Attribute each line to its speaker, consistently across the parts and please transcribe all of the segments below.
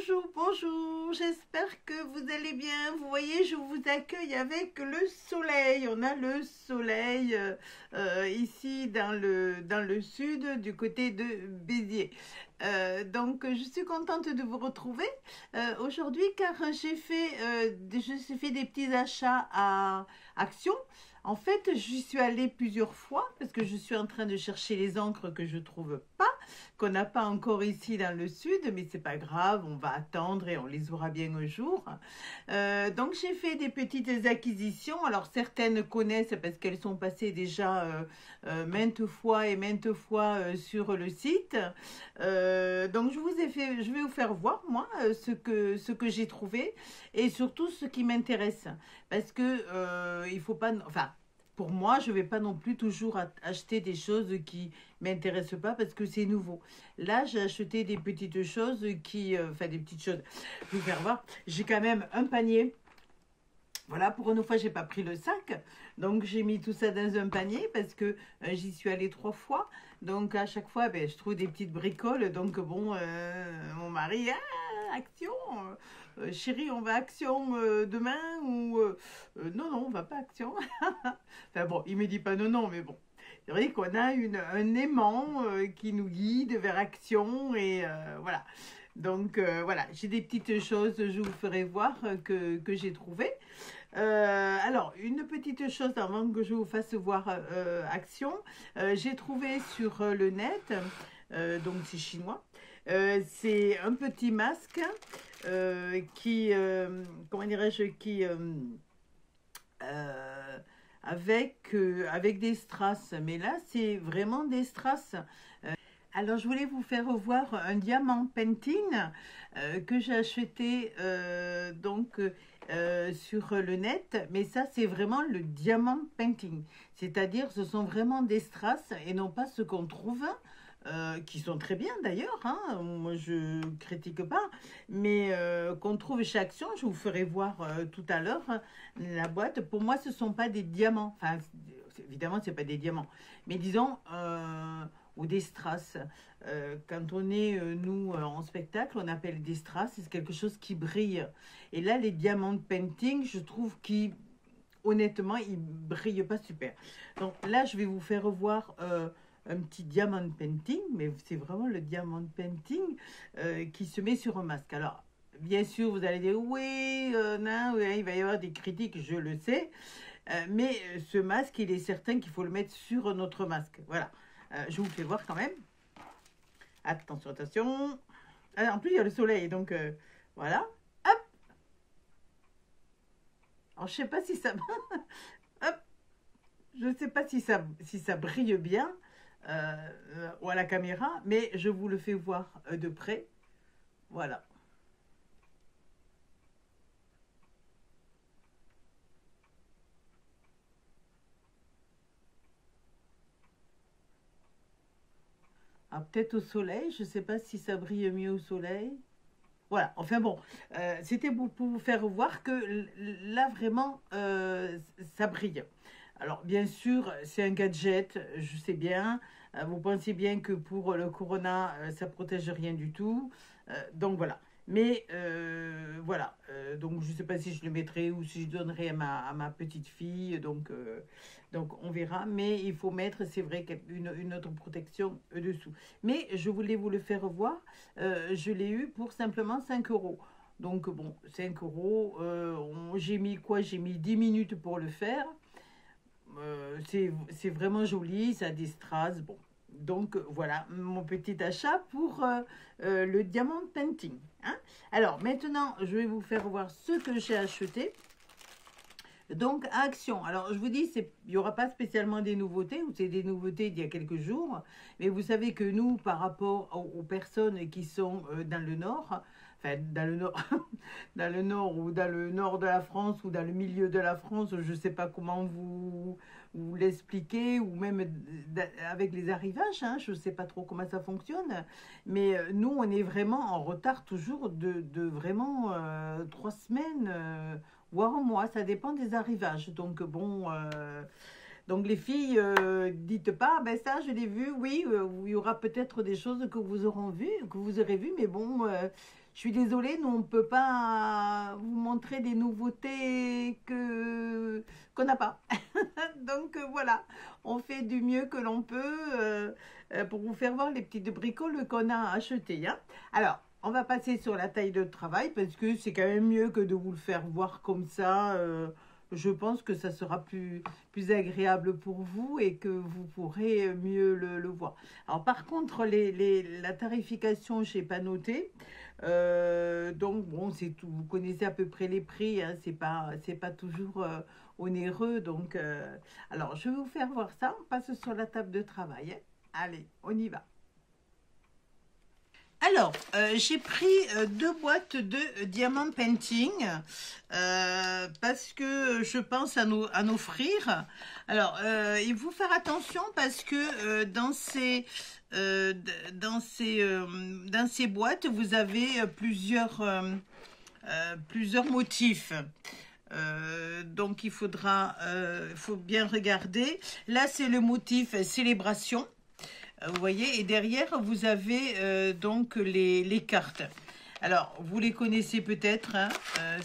Speaker 1: Bonjour, bonjour, j'espère que vous allez bien. Vous voyez, je vous accueille avec le soleil. On a le soleil ici dans le sud, du côté de Béziers. Donc, je suis contente de vous retrouver aujourd'hui car j'ai fait des petits achats à Action. En fait, j'y suis allée plusieurs fois parce que je suis en train de chercher les encres que je ne trouve pas, qu'on n'a pas encore ici dans le sud, mais c'est pas grave, on va attendre et on les aura bien un jour. Donc j'ai fait des petites acquisitions. Alors certaines connaissent parce qu'elles sont passées déjà maintes fois sur le site. Donc je vais vous faire voir moi ce que j'ai trouvé et surtout ce qui m'intéresse parce que il faut pas, enfin. Pour moi, je ne vais pas non plus toujours acheter des choses qui ne m'intéressent pas parce que c'est nouveau. Là, j'ai acheté des petites choses enfin des petites choses. Je vais vous faire voir. J'ai quand même un panier. Voilà, pour une fois, j'ai pas pris le sac. Donc, j'ai mis tout ça dans un panier parce que j'y suis allée 3 fois. Donc, à chaque fois, je trouve des petites bricoles. Donc, bon, mon mari, Action, chérie, on va à Action demain ou non, non, on va pas à Action. Enfin bon, il me dit pas non, non, mais bon. C'est vrai qu'on a un aimant qui nous guide vers Action et voilà. Donc voilà, j'ai des petites choses, je vous ferai voir que j'ai trouvées. Alors, une petite chose avant que je vous fasse voir Action. J'ai trouvé sur le net, donc c'est chinois, c'est un petit masque comment dirais-je, avec des strass. Mais là, c'est vraiment des strass. Alors, je voulais vous faire voir un diamant painting que j'ai acheté sur le net. Mais ça, c'est vraiment le diamant painting. C'est-à-dire, ce sont vraiment des strass et non pas ce qu'on trouve, qui sont très bien d'ailleurs. Hein, moi, je critique pas. Mais qu'on trouve chez Action, je vous ferai voir tout à l'heure la boîte. Pour moi, ce ne sont pas des diamants. Enfin, évidemment, ce n'est pas des diamants. Mais disons... ou des strass. Quand on est, nous, en spectacle, on appelle des strass, c'est quelque chose qui brille. Et là, les diamants painting, je trouve qu'ils, honnêtement, ils ne brillent pas super. Donc là, je vais vous faire voir un petit diamant painting, mais c'est vraiment le diamant painting qui se met sur un masque. Alors, bien sûr, vous allez dire, oui, non, oui, il va y avoir des critiques, je le sais. Mais ce masque, il est certain qu'il faut le mettre sur notre masque. Voilà. Je vous fais voir quand même. Attention, attention. Ah, en plus, il y a le soleil, donc voilà. Hop. Alors, je sais pas si ça... Hop. Je ne sais pas si ça brille bien ou à la caméra, mais je vous le fais voir de près. Voilà. Ah, peut-être au soleil, je ne sais pas si ça brille mieux au soleil. Voilà, enfin bon, c'était pour vous faire voir que là, vraiment, ça brille. Alors, bien sûr, c'est un gadget, je sais bien. Vous pensez bien que pour le corona, ça ne protège rien du tout. Donc, voilà. Mais, voilà. Donc, je ne sais pas si je le mettrai ou si je donnerai à ma petite fille. Donc, on verra. Mais il faut mettre, c'est vrai, une autre protection dessous. Mais je voulais vous le faire voir. Je l'ai eu pour simplement 5 euros. Donc, bon, 5 euros. J'ai mis quoi? J'ai mis 10 minutes pour le faire. C'est vraiment joli, ça a des strass. Bon, donc voilà mon petit achat pour le diamant painting. Hein. Alors maintenant, je vais vous faire voir ce que j'ai acheté. Donc, à Action. Alors, je vous dis, il n'y aura pas spécialement des nouveautés, ou c'est des nouveautés d'il y a quelques jours. Mais vous savez que nous, par rapport aux personnes qui sont dans le Nord, enfin, dans le Nord, dans le Nord ou dans le Nord de la France ou dans le milieu de la France, je ne sais pas comment vous l'expliquer, ou même avec les arrivages, hein, je ne sais pas trop comment ça fonctionne. Mais nous, on est vraiment en retard toujours de vraiment 3 semaines. Voire un mois, ça dépend des arrivages. Donc bon, Donc les filles, dites pas, ben ça je l'ai vu, oui, il y aura peut-être des choses que vous aurez vues, mais bon, je suis désolée, nous on peut pas vous montrer des nouveautés qu'on n'a pas. Donc voilà, on fait du mieux que l'on peut pour vous faire voir les petites bricoles qu'on a achetées. Hein. Alors, on va passer sur la taille de travail parce que c'est quand même mieux que de vous le faire voir comme ça. Je pense que ça sera plus agréable pour vous et que vous pourrez mieux le voir. Alors par contre, la tarification, je n'ai pas noté. Donc bon, c'est tout. Vous connaissez à peu près les prix, hein, c'est pas toujours onéreux. Donc, alors je vais vous faire voir ça. On passe sur la table de travail. Hein. Allez, on y va. Alors, j'ai pris 2 boîtes de diamant painting parce que je pense à en offrir. Alors, il faut faire attention parce que dans ces boîtes, vous avez plusieurs motifs. Donc, il faut bien regarder. Là, c'est le motif célébration. Vous voyez, et derrière, vous avez donc les cartes. Alors, vous les connaissez peut-être, hein,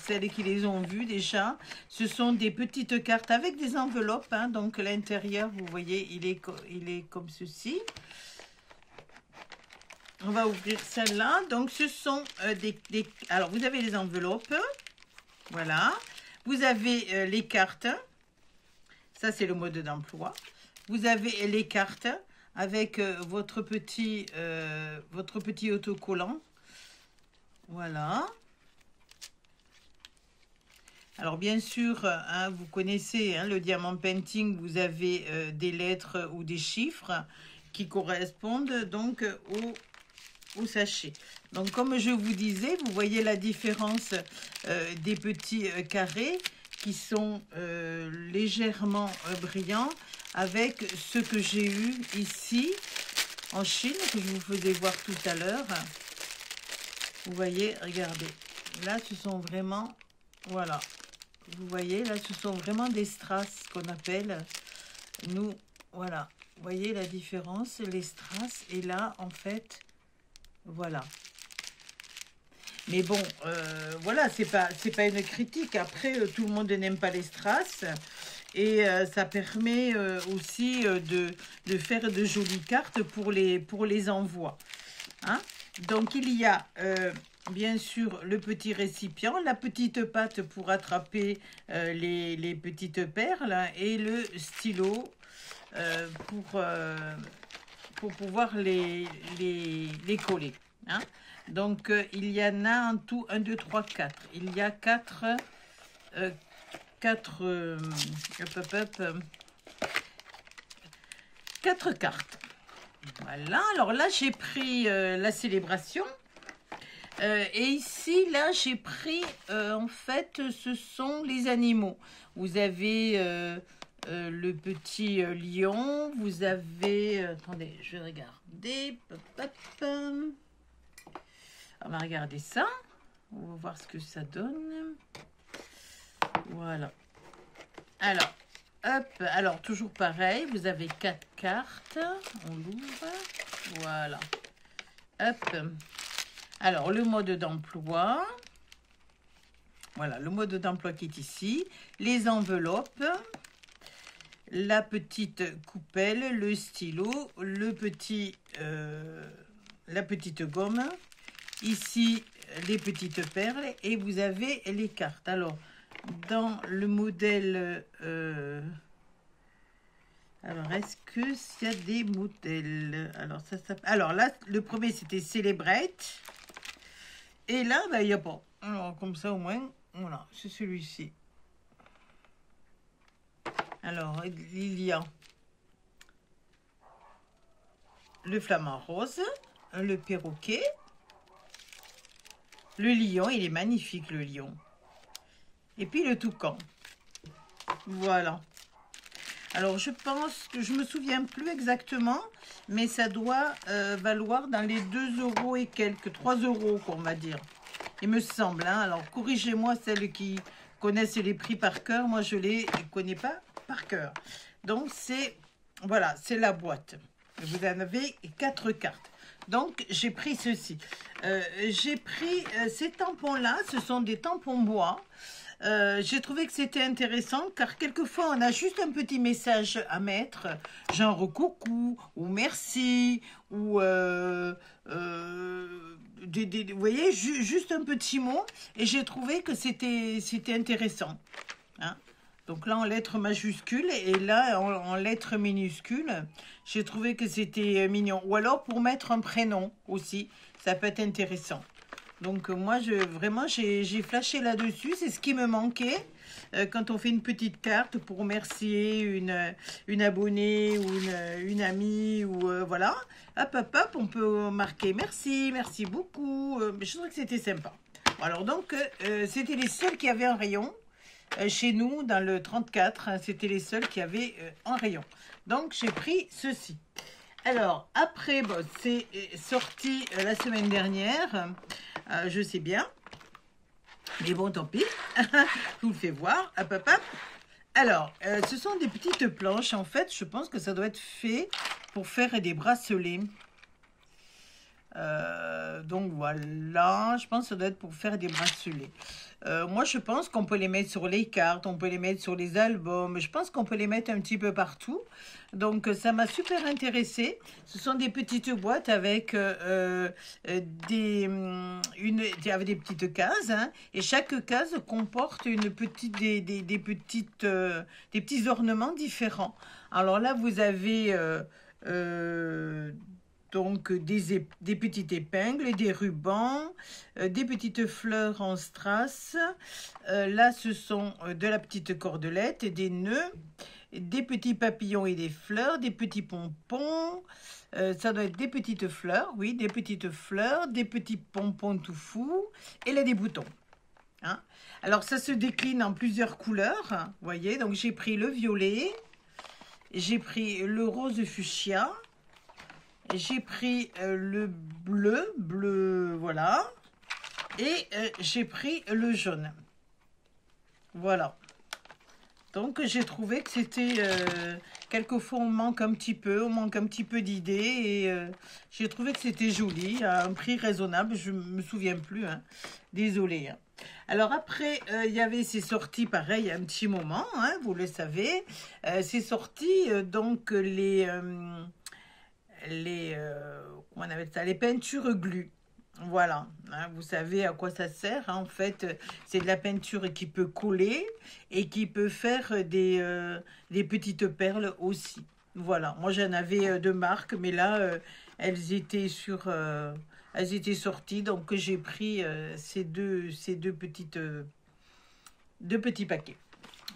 Speaker 1: celles qui les ont vues déjà. Ce sont des petites cartes avec des enveloppes. Hein, donc, l'intérieur, vous voyez, il est comme ceci. On va ouvrir celle-là. Donc, ce sont Alors, vous avez les enveloppes. Voilà. Vous avez les cartes. Ça, c'est le mode d'emploi. Vous avez les cartes avec votre petit autocollant. Voilà. Alors bien sûr, hein, vous connaissez hein, le diamant painting, vous avez des lettres ou des chiffres qui correspondent donc au sachet. Donc comme je vous disais, vous voyez la différence des petits carrés qui sont légèrement brillants avec ce que j'ai eu ici en Chine, que je vous faisais voir tout à l'heure. Vous voyez, regardez. Là, ce sont vraiment, voilà. Vous voyez, là, ce sont vraiment des strass qu'on appelle. Nous, voilà. Vous voyez la différence, les strass. Et là, en fait, voilà. Mais bon, voilà, c'est pas une critique. Après, tout le monde n'aime pas les strass. Et ça permet aussi de faire de jolies cartes pour les envois. Hein? Donc, il y a bien sûr le petit récipient, la petite patte pour attraper les petites perles hein, et le stylo pour pouvoir les coller. Hein? Donc, il y en a en tout 1, 2, 3, 4. Il y a 4 cartes. Voilà, alors là j'ai pris la célébration et ici là j'ai pris en fait ce sont les animaux. Vous avez le petit lion, vous avez attendez je vais regarder, on va regarder ça, on va voir ce que ça donne. Voilà. Alors, hop, alors toujours pareil, vous avez 4 cartes. On l'ouvre. Voilà. Hop. Alors, le mode d'emploi. Voilà, le mode d'emploi qui est ici. Les enveloppes. La petite coupelle, le stylo, la petite gomme. Ici, les petites perles. Et vous avez les cartes. Alors, dans le modèle... alors, est-ce que s'il y a des modèles? Alors là, le premier, c'était Celebrate. Et là, ben, il n'y a pas. Alors, comme ça, au moins, voilà, c'est celui-ci. Alors, il y a le flamant rose, le perroquet, le lion. Il est magnifique, le lion. Et puis le toucan. Voilà. Alors, je pense que je me souviens plus exactement, mais ça doit valoir dans les 2 € et quelques, 3 € qu'on va dire. Il me semble. Hein. Alors, corrigez-moi celles qui connaissent les prix par cœur. Moi, je les connais pas par cœur. Donc, c'est, voilà, c'est la boîte. Vous en avez 4 cartes. Donc, j'ai pris ceci. J'ai pris ces tampons-là. Ce sont des tampons bois. J'ai trouvé que c'était intéressant car quelquefois on a juste un petit message à mettre, genre coucou ou merci ou vous voyez, juste un petit mot, et j'ai trouvé que c'était intéressant. Hein. Donc là en lettres majuscules et là en lettres minuscules, j'ai trouvé que c'était mignon. Ou alors pour mettre un prénom aussi, ça peut être intéressant. Donc moi, vraiment, j'ai flashé là-dessus. C'est ce qui me manquait quand on fait une petite carte pour remercier une abonnée ou une amie. Ou voilà. Hop, hop, hop, on peut marquer merci, merci beaucoup. Je trouvais que c'était sympa. Alors donc, c'était les seuls qui avaient un rayon. Chez nous, dans le 34, hein, c'était les seuls qui avaient un rayon. Donc, j'ai pris ceci. Alors, après, bon, c'est sorti la semaine dernière. Je sais bien. Mais bon, tant pis. Je vous le fais voir. Hop, hop, hop. Alors, ce sont des petites planches. En fait, je pense que ça doit être fait pour faire des bracelets. Donc voilà, je pense que ça doit être pour faire des bracelets. Moi, je pense qu'on peut les mettre sur les cartes, on peut les mettre sur les albums. Je pense qu'on peut les mettre un petit peu partout. Donc, ça m'a super intéressée. Ce sont des petites boîtes avec, avec des petites cases. Hein, et chaque case comporte une petite, des petits ornements différents. Alors là, vous avez... donc des petites épingles, des rubans, des petites fleurs en strass. Là, ce sont de la petite cordelette, des nœuds, des petits papillons et des fleurs, des petits pompons. Ça doit être des petites fleurs, oui, des petites fleurs, des petits pompons tout fous. Et là, des boutons. Hein. Alors, ça se décline en plusieurs couleurs. Vous voyez, donc j'ai pris le violet, j'ai pris le rose fuchsia. J'ai pris le bleu, voilà. Et j'ai pris le jaune. Voilà. Donc, j'ai trouvé que c'était... quelquefois, on manque un petit peu d'idées. Et j'ai trouvé que c'était joli, à un prix raisonnable. Je ne me souviens plus. Hein. Désolée. Hein. Alors après, il y avait ces sorties, pareil, un petit moment, hein, vous le savez. Ces sorties, donc comment on appelle ça, les peintures glu. Voilà, hein, vous savez à quoi ça sert. Hein, en fait, c'est de la peinture qui peut coller et qui peut faire des petites perles aussi. Voilà, moi j'en avais deux marques, mais là, elles étaient elles étaient sorties, donc j'ai pris ces deux petits paquets.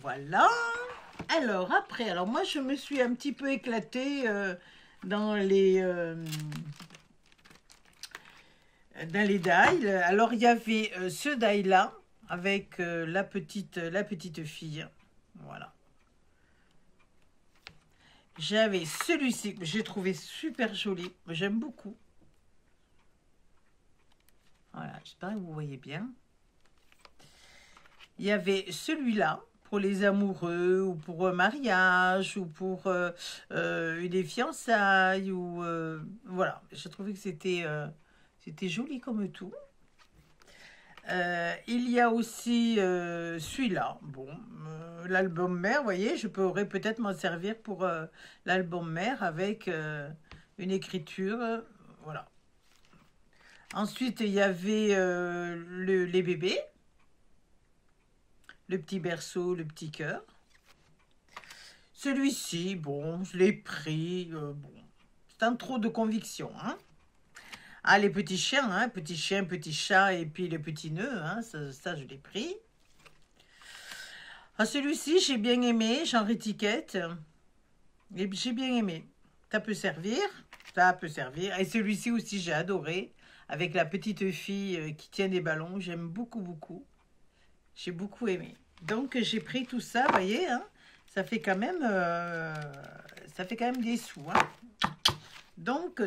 Speaker 1: Voilà. Alors après, moi je me suis un petit peu éclatée dans les die. Alors, il y avait ce die-là avec la petite fille. Voilà. J'avais celui-ci que j'ai trouvé super joli. J'aime beaucoup. Voilà, j'espère que vous voyez bien. Il y avait celui-là pour les amoureux ou pour un mariage ou pour des fiançailles. Ou, voilà, j'ai trouvé que c'était joli comme tout. Il y a aussi celui-là. Bon, l'album mère, vous voyez, je pourrais peut-être m'en servir pour l'album mère avec une écriture. Voilà. Ensuite, il y avait les bébés. Le petit berceau, le petit cœur. Celui-ci, bon, je l'ai pris. Bon, c'est un trop de conviction, hein. Ah, les petits chiens, hein, petits chiens, petits chats et puis les petits nœuds, hein, ça je l'ai pris. Ah, celui-ci, j'ai bien aimé, genre étiquette. Et j'ai bien aimé. Ça peut servir, ça peut servir. Et celui-ci aussi, j'ai adoré, avec la petite fille qui tient des ballons. J'aime beaucoup, beaucoup. J'ai beaucoup aimé. Donc, j'ai pris tout ça, vous voyez, hein, ça fait quand même des sous, hein. Donc,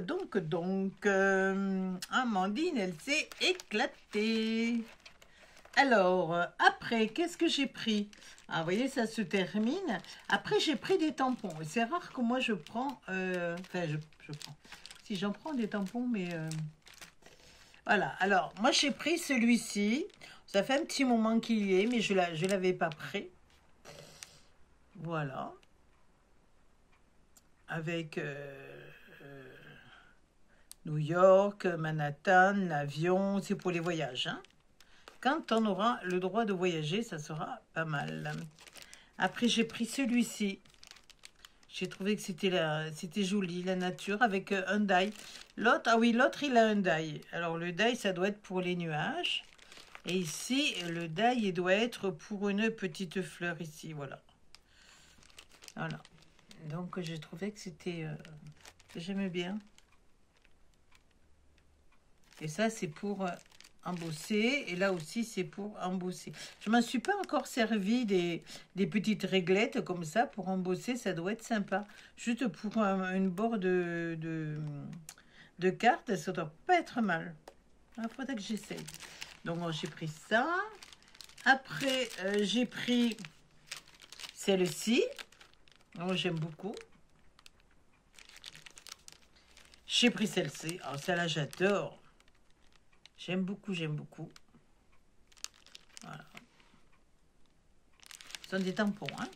Speaker 1: Amandine, elle s'est éclatée. Alors, après, qu'est-ce que j'ai pris? Ah, vous voyez, ça se termine. Après, j'ai pris des tampons. Et c'est rare que moi, je prends... enfin, je prends. Si, j'en prends des tampons, mais... voilà. Alors, moi, j'ai pris celui-ci. Ça fait un petit moment qu'il y est, mais je l'avais pas pris. Voilà. Avec New York, Manhattan, l'avion. C'est pour les voyages, hein. Quand on aura le droit de voyager, ça sera pas mal. Après, j'ai pris celui-ci. J'ai trouvé que c'était joli, la nature, avec un die. L'autre, ah oui, l'autre, il a un die. Alors, le die, ça doit être pour les nuages. Et ici, le die, il doit être pour une petite fleur ici, voilà. Voilà. Donc, j'ai trouvé que c'était... j'aimais bien. Et ça, c'est pour embosser. Et là aussi, c'est pour embosser. Je m'en suis pas encore servi des petites réglettes comme ça pour embosser. Ça doit être sympa. Juste pour une bord de carte, ça doit pas être mal. Il faudrait que j'essaye. Donc, j'ai pris ça. Après, j'ai pris celle-ci. Oh, j'aime beaucoup. J'ai pris celle-ci. Alors, celle-là, j'adore. J'aime beaucoup, j'aime beaucoup. Voilà. Ce sont des tampons, hein.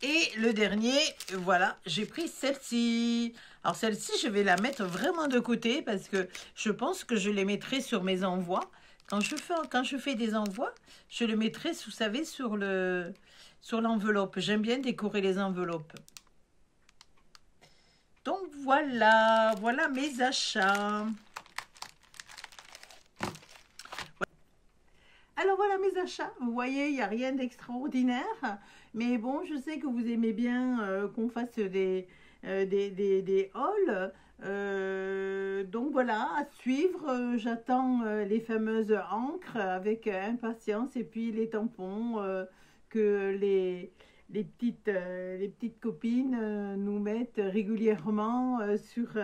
Speaker 1: Et le dernier, voilà, j'ai pris celle-ci. Alors, celle-ci, je vais la mettre vraiment de côté parce que je pense que je les mettrai sur mes envois. Quand je fais des envois, je le mettrai, vous savez, sur l'enveloppe. J'aime bien décorer les enveloppes. Donc, voilà mes achats. Alors voilà mes achats, vous voyez, il n'y a rien d'extraordinaire, mais bon, je sais que vous aimez bien qu'on fasse des hauls, donc voilà, à suivre, j'attends les fameuses encres avec impatience et puis les tampons que les petites copines nous mettent régulièrement sur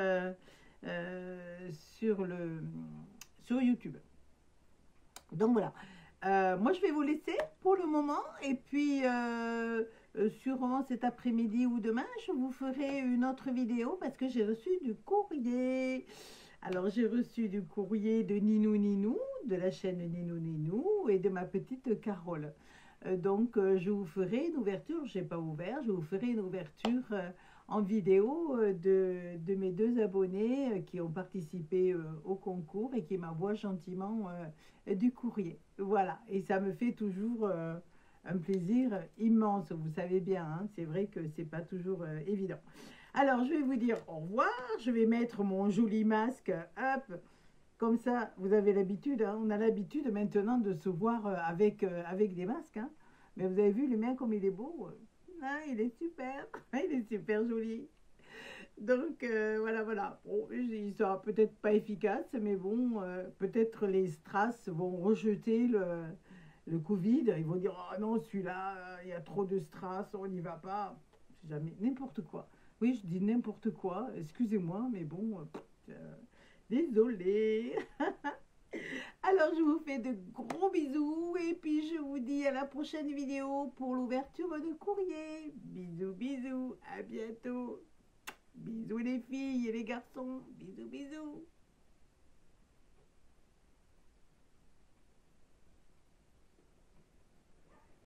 Speaker 1: YouTube. Donc voilà. Moi, je vais vous laisser pour le moment. Et puis, sûrement cet après-midi ou demain, je vous ferai une autre vidéo parce que j'ai reçu du courrier. Alors, j'ai reçu du courrier de Ninou Ninou, de la chaîne Ninou Ninou et de ma petite Carole. Donc, je vous ferai une ouverture. Je n'ai pas ouvert. Je vous ferai une ouverture en vidéo de mes deux abonnés qui ont participé au concours et qui m'envoient gentiment du courrier. Voilà, et ça me fait toujours un plaisir immense, vous savez bien, hein, c'est vrai que c'est pas toujours évident. Alors, je vais vous dire au revoir, je vais mettre mon joli masque, hop, comme ça, vous avez l'habitude, hein, on a l'habitude maintenant de se voir avec des masques, hein. Mais vous avez vu le mien comme il est beau, hein, il est super, il est super joli. Donc voilà. Bon, il sera peut-être pas efficace, mais bon, peut-être les strass vont rejeter le Covid. Ils vont dire, oh non, celui-là, il y a trop de strass, on n'y va pas. Jamais, n'importe quoi. Oui, je dis n'importe quoi, excusez-moi, mais bon, désolé. Alors, je vous fais de gros bisous et puis je vous dis à la prochaine vidéo pour l'ouverture de courrier. Bisous, bisous, à bientôt. Bisous les filles et les garçons. Bisous, bisous.